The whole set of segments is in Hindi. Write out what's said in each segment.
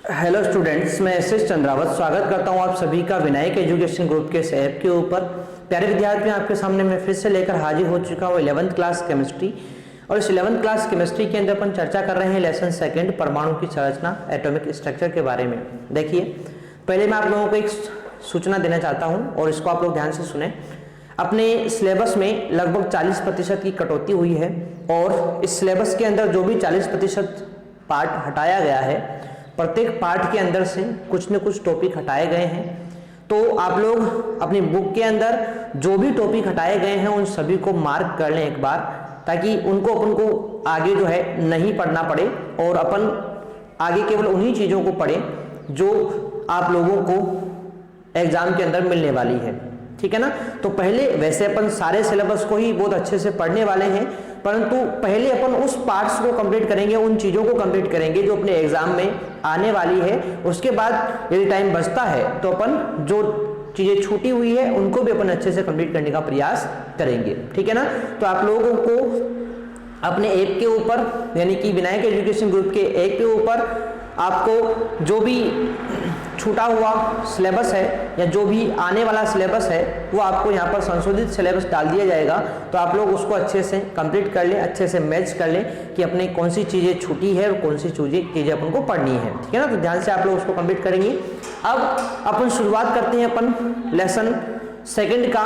हेलो स्टूडेंट्स, मैं एस एस चंद्रावत स्वागत करता हूं आप सभी का विनायक एजुकेशन ग्रुप के इस ऐप के ऊपर। प्यारे विद्यार्थियों, आपके सामने मैं फिर से लेकर हाजिर हो चुका हूं 11th क्लास केमिस्ट्री। और इस 11th क्लास केमिस्ट्री के अंदर अपन चर्चा कर रहे हैं लेसन सेकंड, परमाणु की संरचना, एटॉमिक स्ट्रक्चर के बारे में। देखिए, पहले मैं आप लोगों को एक सूचना देना चाहता हूँ और इसको आप लोग ध्यान से सुने। अपने सिलेबस में लगभग 40% की कटौती हुई है और इस सिलेबस के अंदर जो भी 40% पार्ट हटाया गया है, प्रत्येक पार्ट के अंदर से कुछ न कुछ टॉपिक हटाए गए हैं। तो आप लोग अपनी बुक के अंदर जो भी टॉपिक हटाए गए हैं उन सभी को मार्क कर लें एक बार, ताकि उनको अपन को आगे जो है नहीं पढ़ना पड़े और अपन आगे केवल उन्हीं चीज़ों को पढ़ें जो आप लोगों को एग्जाम के अंदर मिलने वाली है। ठीक है ना। तो पहले वैसे अपन सारे सिलेबस को ही बहुत अच्छे से पढ़ने वाले हैं, परंतु पहले अपन उस पार्ट्स को कंप्लीट करेंगे, उन चीज़ों को कंप्लीट करेंगे जो अपने एग्जाम में आने वाली है। उसके बाद यदि टाइम बचता है तो अपन जो चीज़ें छूटी हुई है उनको भी अपन अच्छे से कंप्लीट करने का प्रयास करेंगे। ठीक है ना। तो आप लोगों को अपने ऐप के ऊपर, यानी कि विनायक एजुकेशन ग्रुप के ऐप के ऊपर आपको जो भी छूटा हुआ सिलेबस है या जो भी आने वाला सिलेबस है वो आपको यहाँ पर संशोधित सिलेबस डाल दिया जाएगा। तो आप लोग उसको अच्छे से कंप्लीट कर लें, अच्छे से मैच कर लें कि अपने कौन सी चीज़ें छूटी है और कौन सी चीज़ें अपन को पढ़नी है। ठीक है ना। तो ध्यान से आप लोग उसको कंप्लीट करेंगे। अब अपन शुरुआत करते हैं अपन लेसन सेकंड का।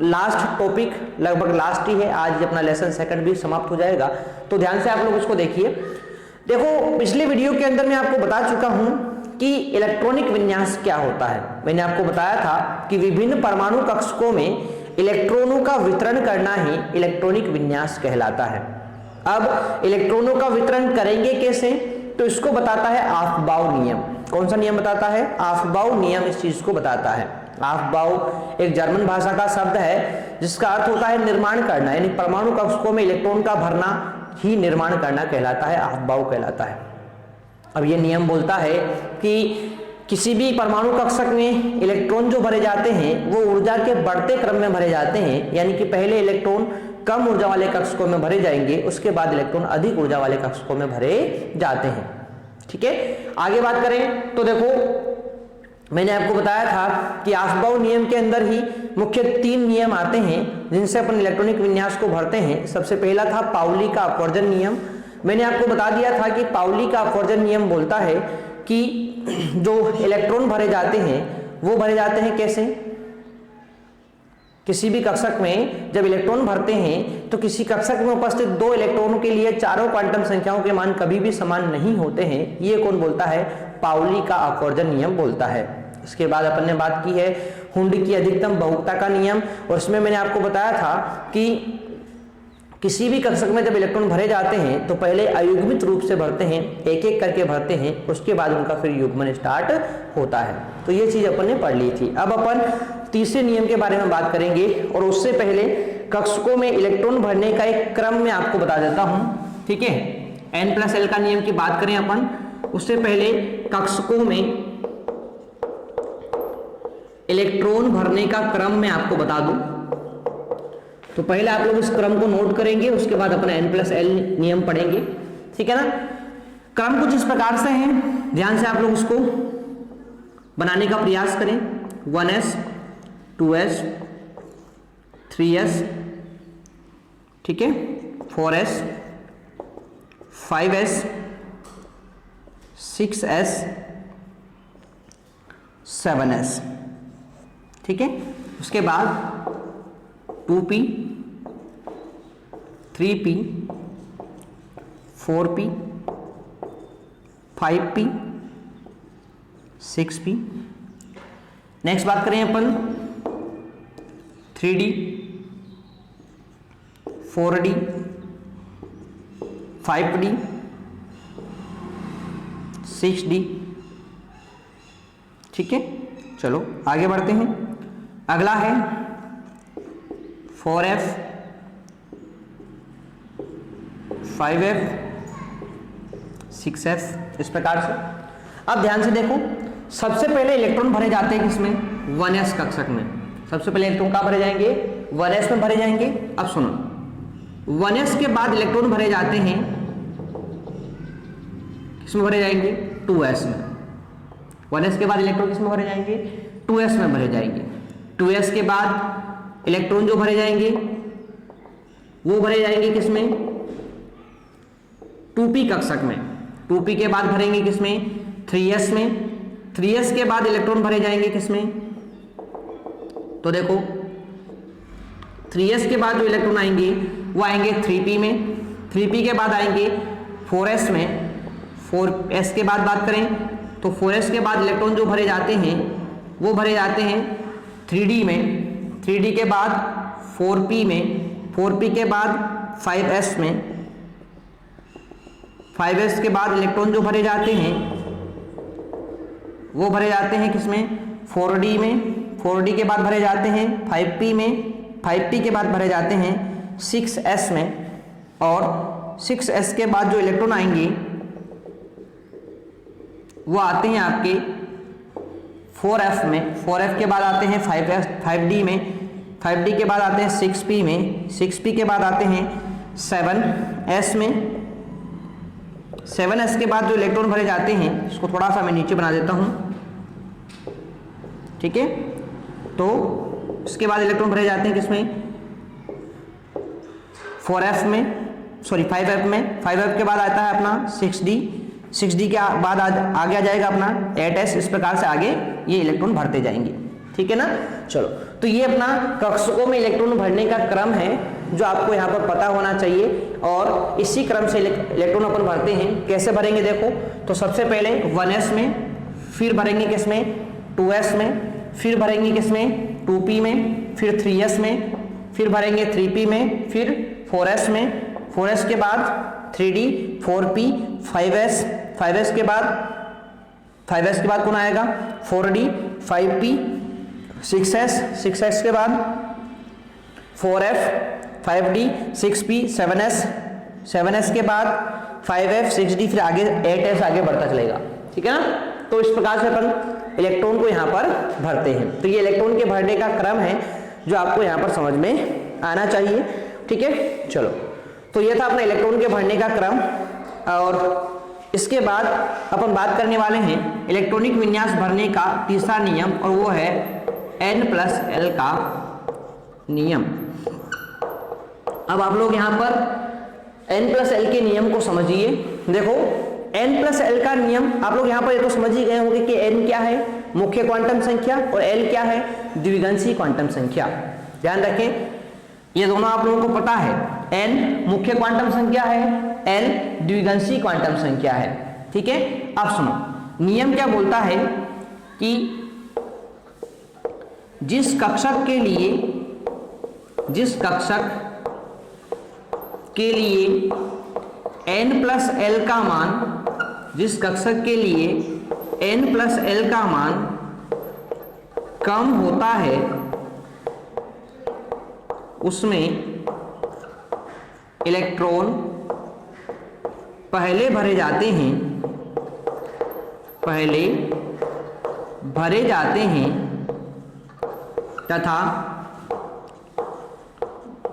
लास्ट टॉपिक लगभग लास्ट ही है, आज अपना लेसन सेकंड भी समाप्त हो जाएगा। तो ध्यान से आप लोग उसको देखिए। देखो, पिछले वीडियो के अंदर मैं आपको बता चुका हूं कि इलेक्ट्रॉनिक विन्यास क्या होता है। मैंने आपको बताया था कि विभिन्न परमाणु कक्षकों में इलेक्ट्रॉनों का वितरण करना ही इलेक्ट्रॉनिक विन्यास कहलाता है। अब इलेक्ट्रॉनों का वितरण करेंगे कैसे, तो इसको बताता है आफबाउ नियम। कौन सा नियम बताता है? आफबाउ नियम इस चीज को बताता है। आफबाउ एक जर्मन भाषा का शब्द है जिसका अर्थ होता है निर्माण करना, यानी परमाणु कक्षकों में इलेक्ट्रॉन का भरना ही निर्माण करना कहलाता है, आफबाउ कहलाता है। अब ये नियम बोलता है कि किसी भी परमाणु कक्षक में इलेक्ट्रॉन जो भरे जाते हैं वो ऊर्जा के बढ़ते क्रम में भरे जाते हैं, यानी कि पहले इलेक्ट्रॉन कम ऊर्जा वाले कक्षकों में भरे जाएंगे, उसके बाद इलेक्ट्रॉन अधिक ऊर्जा वाले कक्षकों में भरे जाते हैं। ठीक है। आगे बात करें तो देखो, मैंने आपको बताया था कि आफबाउ नियम के अंदर ही मुख्य 3 नियम आते हैं जिनसे अपन इलेक्ट्रॉनिक विन्यास को भरते हैं। सबसे पहला था पाउली का अपवर्जन नियम। मैंने आपको बता दिया था कि पाउली का अपवर्जन नियम बोलता है कि जो इलेक्ट्रॉन भरे जाते हैं वो भरे जाते हैं कैसे? किसी भी कक्षक में जब इलेक्ट्रॉन भरते हैं तो किसी कक्षक में उपस्थित 2 इलेक्ट्रॉनों के लिए चारों क्वांटम संख्याओं के मान कभी भी समान नहीं होते हैं। ये कौन बोलता है? पाउली का अपवर्जन नियम बोलता है। इसके बाद अपन ने बात की है हुंड की अधिकतम बहुलकता का नियम, और इसमें मैंने आपको बताया था कि किसी भी कक्षक में जब इलेक्ट्रॉन भरे जाते हैं तो पहले अयुग्मित रूप से भरते हैं, एक एक करके भरते हैं, उसके बाद उनका फिर युग्मन स्टार्ट होता है। तो ये चीज अपन ने पढ़ ली थी। अब अपन तीसरे नियम के बारे में बात करेंगे, और उससे पहले कक्षकों में इलेक्ट्रॉन भरने का एक क्रम मैं आपको बता देता हूं। ठीक है। N+L का नियम की बात करें अपन, उससे पहले कक्षकों में इलेक्ट्रॉन भरने का क्रम मैं आपको बता दूं। तो पहले आप लोग इस क्रम को नोट करेंगे, उसके बाद अपना N+L नियम पढ़ेंगे। ठीक है ना। क्रम कुछ इस प्रकार से है, ध्यान से आप लोग उसको बनाने का प्रयास करें। 1s 2s 3s, ठीक है, 4s 5s 6s 7s। ठीक है। उसके बाद 2p 3p 4p 5p 6p। Next बात करें अपन 3d 4d 5d 6d। ठीक है। चलो आगे बढ़ते हैं। अगला है 4f 5f 6f, इस प्रकार से। अब ध्यान से देखो, सबसे पहले इलेक्ट्रॉन भरे जाते हैं किसमें? 1s कक्षक में। सबसे पहले इलेक्ट्रॉन कहाँ भरे जाएंगे? 1s में भरे जाएंगे। अब सुनो, 1s के बाद इलेक्ट्रॉन भरे जाते हैं किसमें भरे जाएंगे? 2s में। 1s के बाद इलेक्ट्रॉन किस में भरे जाएंगे, 2s में भरे जाएंगे। 2s के बाद इलेक्ट्रॉन जो भरे जाएंगे वो भरे जाएंगे किसमें, 2p कक्षक में। 2p के बाद भरेंगे किसमें, 3s में। 3s के बाद इलेक्ट्रॉन भरे जाएंगे किसमें, तो देखो 3s के बाद जो इलेक्ट्रॉन आएंगे वो आएंगे 3p में। 3p के बाद आएंगे 4s में। 4s के बाद बात करें तो 4s के बाद इलेक्ट्रॉन जो भरे जाते हैं वो भरे जाते हैं 3d में। 3d के बाद 4p में। 4p के बाद 5s में। 5s के बाद इलेक्ट्रॉन जो भरे जाते हैं वो भरे जाते हैं किसमें, 4d में। 4d के बाद भरे जाते हैं 5p में। 5p के बाद भरे जाते हैं 6s में। और 6s के बाद जो इलेक्ट्रॉन आएंगे वो आते हैं आपके 4f में। 4f के बाद आते हैं 5d में। 5d के बाद आते हैं 6p में। 6p के बाद आते हैं 7s में। 7s के बाद जो इलेक्ट्रॉन भरे जाते हैं, इसको थोड़ा सा मैं नीचे बना देता हूं, ठीक है। तो इसके बाद इलेक्ट्रॉन भरे जाते हैं किसमें, 4f में, सॉरी 5f में। 5f के बाद आता है अपना 6d। 6d के बाद आगे आ जाएगा अपना 8s। इस प्रकार से आगे ये इलेक्ट्रॉन भरते जाएंगे, ठीक है ना। चलो, तो ये अपना कक्षकों में इलेक्ट्रॉन भरने का क्रम है जो आपको यहाँ पर पता होना चाहिए। और इसी क्रम से इलेक्ट्रॉन अपन भरते हैं। कैसे भरेंगे देखो, तो सबसे पहले 1s में, फिर भरेंगे किसमें, 2s में, फिर भरेंगे किसमें, 2p में, फिर 3s में, फिर भरेंगे 3p में, फिर 4s में। 4s के बाद 3d, 4p, 5s। 5s के बाद कौन आएगा, 4d, 5p, 6s। 6s के बाद 4f, 5d, 6p, 7s। 7s के बाद 5f, 6d, फिर आगे 8s आगे बढ़ता चलेगा, ठीक है ना। तो इस प्रकार से अपन इलेक्ट्रॉन को यहाँ पर भरते हैं। तो ये इलेक्ट्रॉन के भरने का क्रम है जो आपको यहाँ पर समझ में आना चाहिए, ठीक है। चलो, तो ये था अपना इलेक्ट्रॉन के भरने का क्रम। और इसके बाद अपन बात करने वाले हैं इलेक्ट्रॉनिक विन्यास भरने का तीसरा नियम, और वो है n+l का नियम। अब आप लोग यहाँ पर n+l के नियम को समझिए। देखो, n+l का नियम आप लोग यहाँ पर ये तो समझ ही गए होंगे कि n क्या है, मुख्य क्वांटम संख्या, और l क्या है, द्विविंशी क्वांटम संख्या। ध्यान रखें, ये दोनों आप लोगों को पता है। n मुख्य क्वांटम संख्या है, l द्विविंशी क्वांटम संख्या है, ठीक है। अब सुनो, नियम क्या बोलता है कि जिस कक्षक के लिए n+l का मान, जिस कक्षक के लिए n+l का मान कम होता है उसमें इलेक्ट्रॉन पहले भरे जाते हैं तथा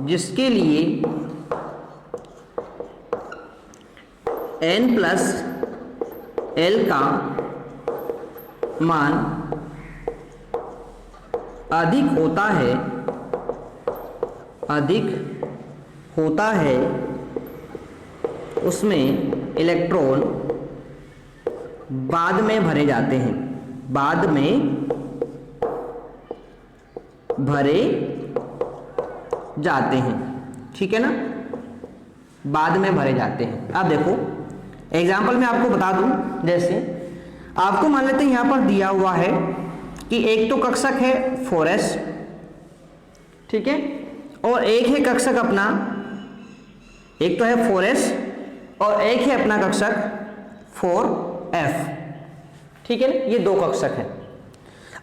जिसके लिए n+l का मान अधिक होता है उसमें इलेक्ट्रॉन बाद में भरे जाते हैं, ठीक है ना, बाद में भरे जाते हैं। अब देखो एग्जाम्पल में आपको बता दूं, जैसे आपको मान लेते हैं यहां पर दिया हुआ है कि एक तो कक्षक है 4s, ठीक है, और एक है कक्षक अपना, एक तो है 4s और एक है अपना कक्षक 4f, ठीक है ना, ये दो कक्षक हैं।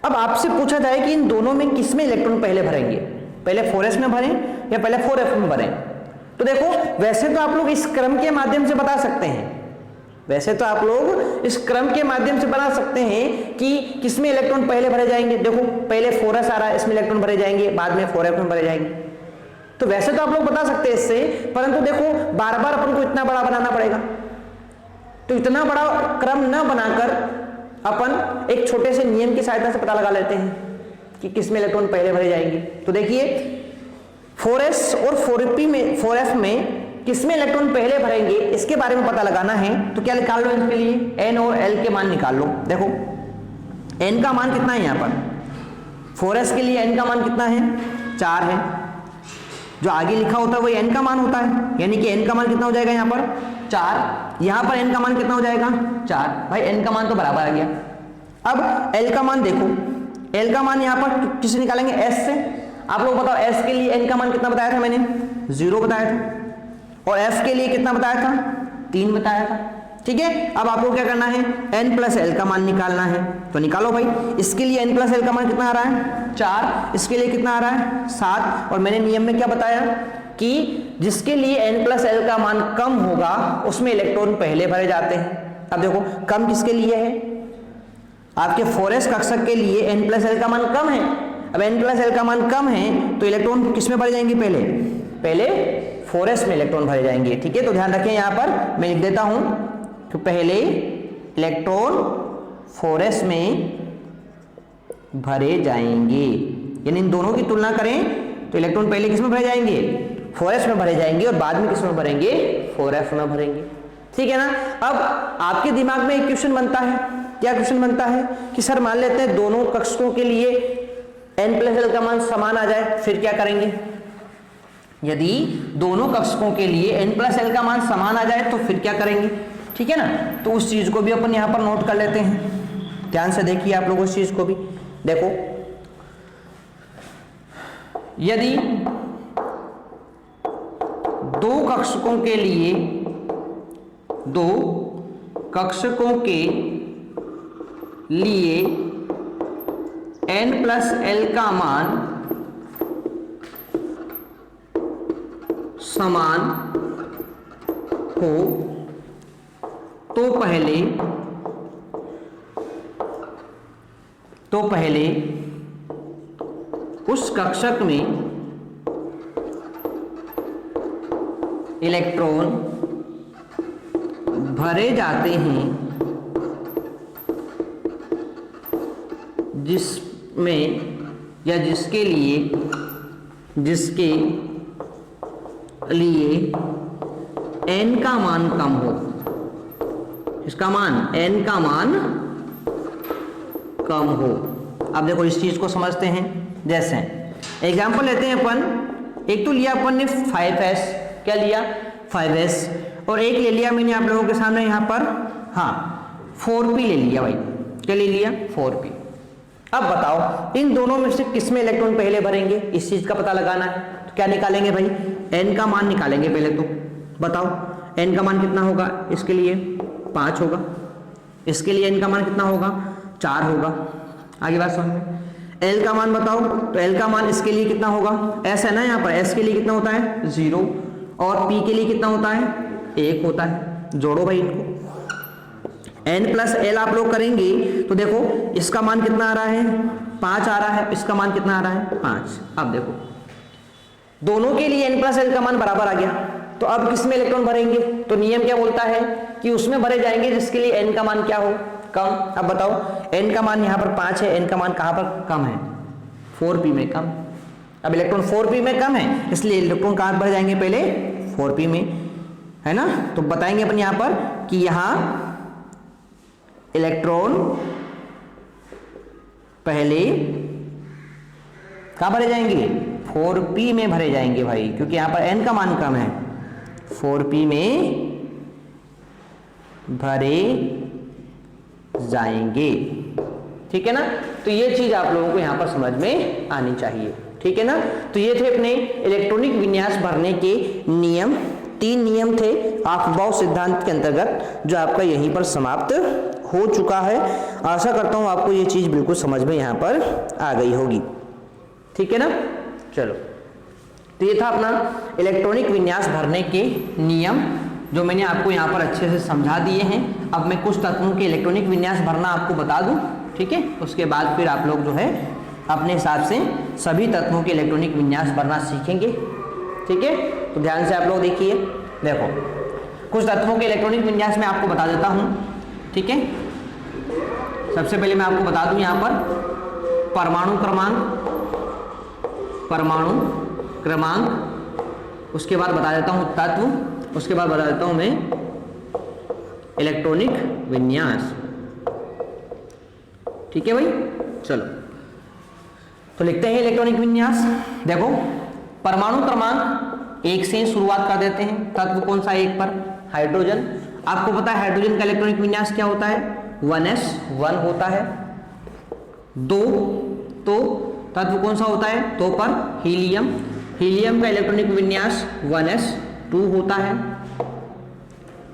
अब आपसे पूछा जाए कि इन दोनों में किसमें इलेक्ट्रॉन पहले भरेंगे, पहले 4s में भरें या पहले 4f में भरें। तो देखो, वैसे तो आप लोग इस क्रम के माध्यम से बता सकते हैं, बता सकते हैं कि किसमें इलेक्ट्रॉन पहले भरे जाएंगे। देखो, पहले 4s आ रहा है, इसमें इलेक्ट्रॉन भरे जाएंगे, बाद में 4f में भरे जाएंगे। तो वैसे तो आप लोग बता सकते हैं इससे, परंतु देखो बार बार अपन को इतना बड़ा बनाना पड़ेगा। तो इतना बड़ा क्रम न बनाकर अपन एक छोटे से नियम की सहायता से पता लगा लेते हैं कि किसमें इलेक्ट्रॉन पहले भरे जाएंगे। तो देखिए 4s और 4f में किसमें इलेक्ट्रॉन पहले भरेंगे इसके बारे में पता लगाना है। तो क्या निकाल लो इसके लिए, n और l के मान निकाल लो। देखो n का मान कितना है यहाँ पर, 4s के लिए n का मान कितना है, 4 है। जो आगे लिखा होता है वही n का मान होता है, यानी कि n का मान कितना हो जाएगा यहाँ पर 4, यहाँ पर n का मान कितना हो जाएगा 4। भाई n का मान तो बराबर आ गया। अब l का मान देखो, l का मान यहाँ पर किसे निकालेंगे, s से। आप लोग बताओ s के लिए n का मान कितना बताया था मैंने, 0 बताया था, और f के लिए कितना बताया था, 3 बताया था। ठीक है, अब आपको क्या करना है, n प्लस l का मान निकालना है। तो निकालो भाई, इसके लिए n प्लस l का मान कितना आ रहा है 4, इसके लिए कितना आ रहा है 7। और मैंने नियम में क्या बताया कि जिसके लिए n प्लस l का मान कम होगा उसमें इलेक्ट्रॉन पहले भरे जाते हैं। अब देखो कम किसके लिए है, आपके 4s कक्षक के लिए n प्लस l का मान कम है। अब n प्लस l का मान कम है तो इलेक्ट्रॉन किसमें भरे जाएंगे, पहले 4s में इलेक्ट्रॉन भरे जाएंगे। ठीक है, तो ध्यान रखें यहाँ पर मैं लिख देता हूं कि पहले इलेक्ट्रॉन 4s में भरे जाएंगे, यानी इन दोनों की तुलना करें तो इलेक्ट्रॉन पहले किसमें भरे जाएंगे, 4s में भरे जाएंगे, और बाद में किसमें भरेंगे, 4f में भरेंगे। ठीक है ना। अब आपके दिमाग में एक क्वेश्चन बनता है, क्या क्वेश्चन बनता है कि सर मान लेते हैं दोनों कक्षकों के लिए n प्लस l का मान समान आ जाए, फिर क्या करेंगे। यदि दोनों कक्षकों के लिए n प्लस l का मान समान आ जाए तो फिर क्या करेंगे। ठीक है ना, तो उस चीज को भी अपन यहां पर नोट कर लेते हैं। ध्यान से देखिए आप लोग उस चीज को भी देखो, यदि दो कक्षकों के लिए n प्लस l का मान समान हो तो पहले उस कक्षक में इलेक्ट्रॉन भरे जाते हैं जिसमें या जिसके लिए n का मान कम हो, इसका मान n का मान कम हो। अब देखो इस चीज को समझते हैं, जैसे एग्जांपल लेते हैं अपन, एक तो लिया अपन ने 5s, क्या लिया 5s, और एक ले लिया मैंने आप लोगों के सामने यहाँ पर 4p ले लिया। भाई क्या ले लिया, 4p। अब बताओ इन दोनों में से किसमें इलेक्ट्रॉन पहले भरेंगे, इस चीज का पता लगाना है। तो क्या निकालेंगे भाई, n का मान निकालेंगे पहले। तो बताओ n का मान कितना होगा, इसके लिए 5 होगा, इसके लिए n का मान कितना होगा 4 होगा। आगे बात समझ में। l का मान बताओ, तो l का मान इसके लिए कितना होगा, s है ना यहाँ पर, s के लिए कितना होता है 0, और p के लिए कितना होता है 1 होता है। जोड़ो भाई इनको, n प्लस l आप लोग करेंगे तो देखो इसका मान कितना आ रहा है 5 आ रहा है, इसका मान कितना आ रहा है 5। अब देखो दोनों के लिए n प्लस l का मान बराबर आ गया, तो अब किसमें इलेक्ट्रॉन भरेंगे, तो नियम क्या बोलता है कि उसमें भरे जाएंगे जिसके लिए n का मान क्या हो, कम। अब बताओ n का मान यहाँ पर 5 है, n का मान कहाँ पर कम है, 4p में कम। अब इलेक्ट्रॉन 4p में कम है, इसलिए इलेक्ट्रॉन कहाँ भरे जाएंगे, पहले 4p में, है ना। तो बताएंगे अपन यहाँ पर कि यहाँ इलेक्ट्रॉन पहले कहाँ भरे जाएंगे, 4p में भरे जाएंगे भाई, क्योंकि यहाँ पर n का मान कम है, 4p में भरे जाएंगे। ठीक है ना, तो ये चीज आप लोगों को यहां पर समझ में आनी चाहिए। ठीक है ना, तो ये थे अपने इलेक्ट्रॉनिक विन्यास भरने के नियम, 3 नियम थे अफबाउ सिद्धांत के अंतर्गत, जो आपका यहीं पर समाप्त हो चुका है। आशा करता हूं आपको ये चीज बिल्कुल समझ में यहां पर आ गई होगी। ठीक है ना, चलो, तो ये था अपना इलेक्ट्रॉनिक विन्यास भरने के नियम, जो मैंने आपको यहाँ पर अच्छे से समझा दिए हैं। अब मैं कुछ तत्वों के इलेक्ट्रॉनिक विन्यास भरना आपको बता दूं, ठीक है, उसके बाद फिर आप लोग जो है अपने हिसाब से सभी तत्वों के इलेक्ट्रॉनिक विन्यास भरना सीखेंगे। ठीक है, तो ध्यान से आप लोग देखिए, देखो कुछ तत्वों के इलेक्ट्रॉनिक विन्यास मैं आपको बता देता हूँ। ठीक है, सबसे पहले मैं आपको बता दूं यहां पर परमाणु क्रमांक, उसके बाद बता देता हूं तत्व, उसके बाद बता देता हूं मैं इलेक्ट्रॉनिक विन्यास। ठीक है भाई, चलो तो लिखते हैं इलेक्ट्रॉनिक विन्यास। देखो परमाणु क्रमांक 1 से शुरुआत कर देते हैं। तत्व कौन सा 1 पर? हाइड्रोजन। आपको पता है हाइड्रोजन का इलेक्ट्रॉनिक विन्यास क्या होता है? 1s1 होता है। 2 तो तत्व कौन सा होता है? 2 पर हीलियम। हीलियम का इलेक्ट्रॉनिक विन्यास 1s2 होता है।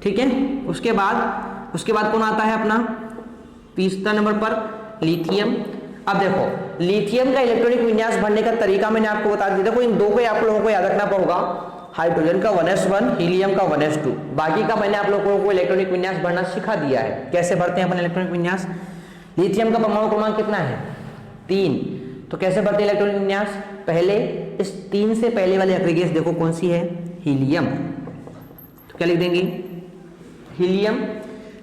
ठीक है, उसके बाद कौन आता है अपना? तीसरा नंबर पर लिथियम। अब देखो लिथियम का इलेक्ट्रॉनिक विन्यास भरने का तरीका मैंने आपको बता दिया। देखो इन दो को आप लोगों को याद रखना पड़ेगा, हाइड्रोजन का 1s1, हीलियम का 1s2। बाकी का मैंने आप लोगों को इलेक्ट्रॉनिक विन्यास भरना सिखा दिया है, कैसे भरते हैं अपन इलेक्ट्रॉनिक विन्यास। लिथियम का परमाणु क्रमांक कितना है? 3। तो कैसे भरते हैं इलेक्ट्रॉनिक विन्यास? पहले इस 3 से पहले वाली अग्रिगेट देखो कौन सी है? हीलियम। तो क्या लिख देंगे? हीलियम।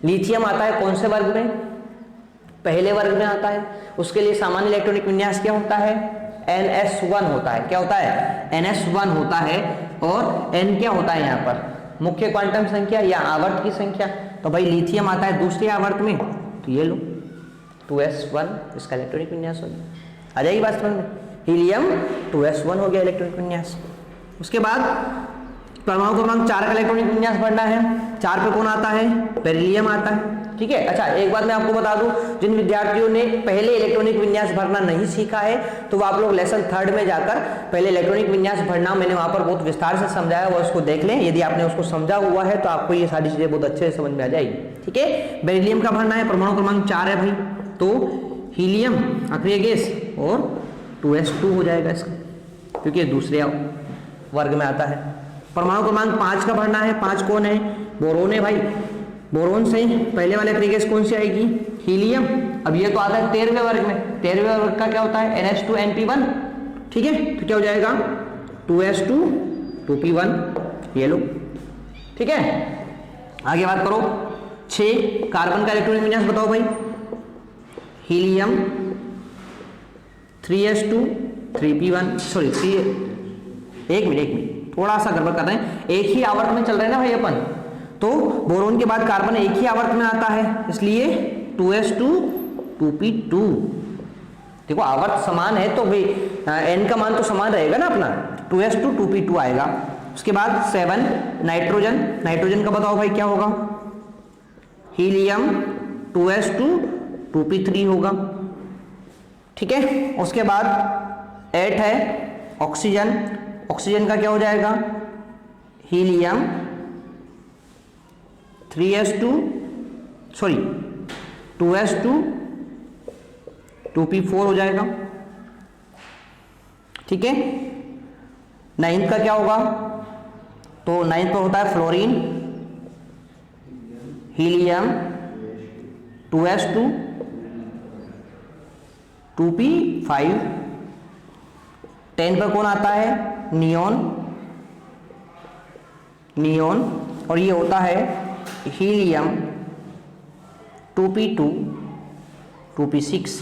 लिथियम आता है कौन से वर्ग में? पहले वर्ग में आता है। उसके लिए सामान्य इलेक्ट्रॉनिक विन्यास क्या होता है? NS1 होता है। क्या होता है? NS1 होता है। और N क्या होता है यहाँ पर? मुख्य क्वांटम संख्या या आवर्त की संख्या। तो भाई लिथियम आता है दूसरे आवर्त में, तो ये लो 2s1, इसका इलेक्ट्रॉनिक विन्यास हो गया। आ जाएगी बात समझ में? हीलियम 2s1 हो गया इलेक्ट्रॉनिक विन्यास। उसके बाद परमाणु क्रमांक 4 का इलेक्ट्रॉनिक विन्यास भरना है। 4 पे कौन आता है? बेरिलियम आता है। ठीक है, अच्छा एक बात मैं आपको बता दूं, जिन विद्यार्थियों ने पहले इलेक्ट्रॉनिक विन्यास भरना नहीं सीखा है तो वो आप लोग लेसन 3 में जाकर पहले इलेक्ट्रॉनिक विन्यास भरना, मैंने वहां पर बहुत विस्तार से समझाया, वो उसको देख लें। यदि आपने उसको समझा हुआ है तो आपको ये सारी चीजें बहुत अच्छे से समझ में आ जाएगी। ठीक है, बेरिलियम का भरना है, परमाणु क्रमांक 4 है भाई, तो हीलियम अक्रिय गैस और 2s2 हो जाएगा इसका, क्योंकि दूसरे वर्ग में आता है। परमाणु क्रमांक 5 का भरना है। 5 कौन है? बोरोन है भाई। बोरोन से पहले वाले अक्रिय गैस कौन सी आएगी? हीलियम। अब ये तो आता है 13वें वर्ग में। 13वें वर्ग का क्या होता है? NH2NP1। ठीक है, तो क्या हो जाएगा? 2s2 2p1, ये लो। ठीक है, आगे बात करो। 6 कार्बन का इलेक्ट्रॉनिक विन्यास बताओ भाई। हीलियम 3s2 3p1, सॉरी 3, एक मिनट थोड़ा सा गड़बड़ कर रहे हैं, एक ही आवर्त में चल रहे हैं ना भाई अपन, तो बोरोन के बाद कार्बन एक ही आवर्त में आता है, इसलिए 2s2 2p2। देखो आवर्त समान है तो भाई n का मान तो समान रहेगा ना अपना, 2s2 2p2 आएगा। उसके बाद 7 नाइट्रोजन। नाइट्रोजन का बताओ भाई क्या होगा? हीलियम 2s2 2p3 होगा। ठीक है, उसके बाद 8 है ऑक्सीजन। ऑक्सीजन का क्या हो जाएगा? Helium 3s2 sorry 2s2 2p4 हो जाएगा। ठीक है, 9 का क्या होगा? तो 9 पर होता है फ्लोरीन, हीलियम 2s2 2p5। 10 पर कौन आता है? नियोन। नियोन, और ये होता है हीलियम 2p2 2p6।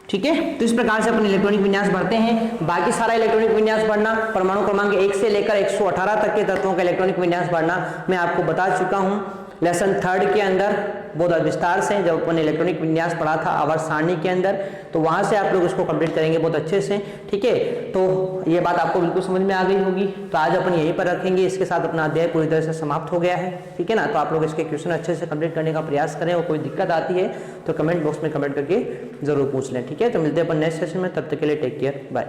ठीक है, तो इस प्रकार से अपन इलेक्ट्रॉनिक विन्यास भरते हैं। बाकी सारा इलेक्ट्रॉनिक विन्यास भरना, परमाणु क्रमांक 1 से लेकर 118 तक के तत्वों का इलेक्ट्रॉनिक विन्यास भरना मैं आपको बता चुका हूं लेसन 3 के अंदर बहुत विस्तार से, जब अपन इलेक्ट्रॉनिक विन्यास पढ़ा था आवर्त सारणी के अंदर, तो वहां से आप लोग इसको कंप्लीट करेंगे बहुत अच्छे से। ठीक है, तो ये बात आपको बिल्कुल समझ में आ गई होगी। तो आज अपन यहीं पर रखेंगे, इसके साथ अपना अध्याय पूरी तरह से समाप्त हो गया है। ठीक है ना, तो आप लोग इसके क्वेश्चन अच्छे से कंप्लीट करने का प्रयास करें, और कोई दिक्कत आती है तो कमेंट बॉक्स में कमेंट करके जरूर पूछ लें। ठीक है, तो मिलते हैं अपन नेक्स्ट सेशन में, तब तक के लिए टेक केयर, बाय।